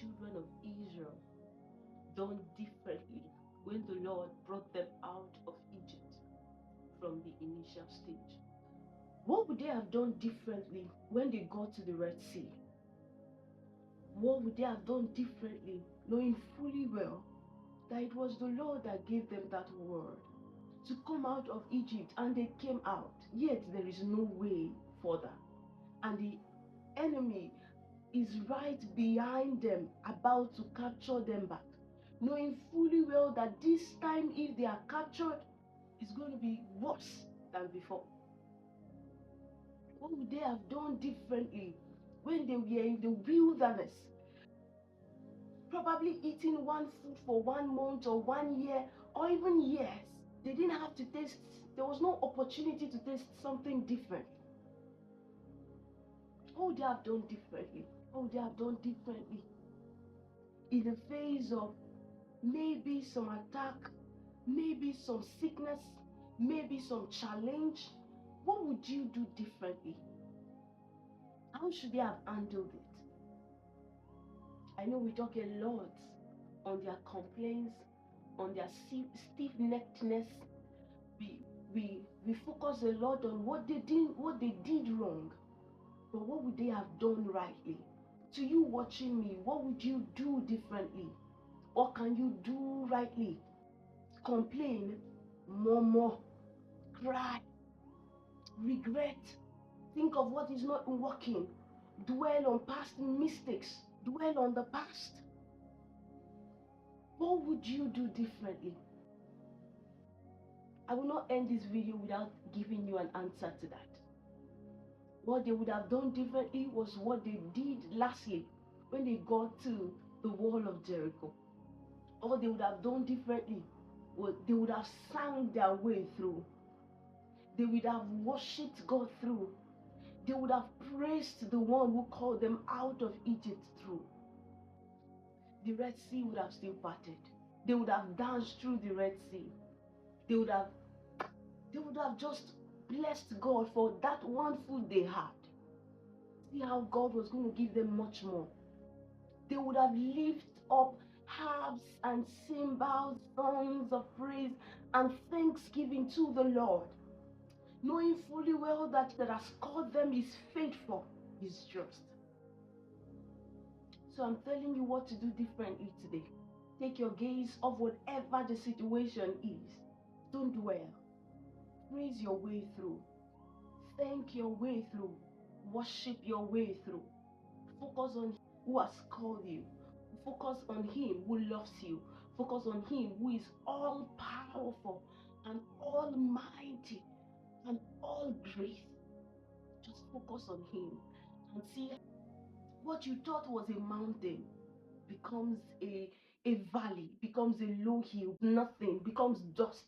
children of Israel done differently when the Lord brought them out of Egypt from the initial stage? What would they have done differently when they got to the Red Sea? What would they have done differently, knowing fully well that it was the Lord that gave them that word to come out of Egypt, and they came out, yet there is no way further, and the enemy is right behind them, about to capture them back, knowing fully well that this time, if they are captured, it's going to be worse than before? What would they have done differently when they were in the wilderness, probably eating one food for 1 month or 1 year or even years? They didn't have to taste, there was no opportunity to taste something different. What would they have done differently? What would they have done differently in the face of maybe some attack, maybe some sickness, maybe some challenge? What would you do differently? How should they have handled it? I know we talk a lot on their complaints, on their stiff-neckedness. We focus a lot on what they did wrong. But what would they have done rightly? To you watching me, what would you do differently? What can you do rightly? Complain, murmur, cry, regret, think of what is not working, dwell on past mistakes, dwell on the past. What would you do differently? I will not end this video without giving you an answer to that. What they would have done differently was what they did lastly when they got to the wall of Jericho. What they would have done differently was they would have sang their way through. They would have worshipped God through. They would have praised the one who called them out of Egypt through. The Red Sea would have still parted. They would have danced through the Red Sea. They would have just blessed God for that one food they had. See how God was going to give them much more. They would have lifted up harps and cymbals, songs of praise and thanksgiving to the Lord, knowing fully well that has called them is faithful, is just. So I'm telling you what to do differently today. Take your gaze off whatever the situation is. Don't dwell. Praise your way through. Thank your way through. Worship your way through. Focus on who has called you. Focus on him who loves you. Focus on him who is all powerful and almighty and all great. Just focus on him and see what you thought was a mountain becomes a valley, becomes a low hill, nothing, becomes dust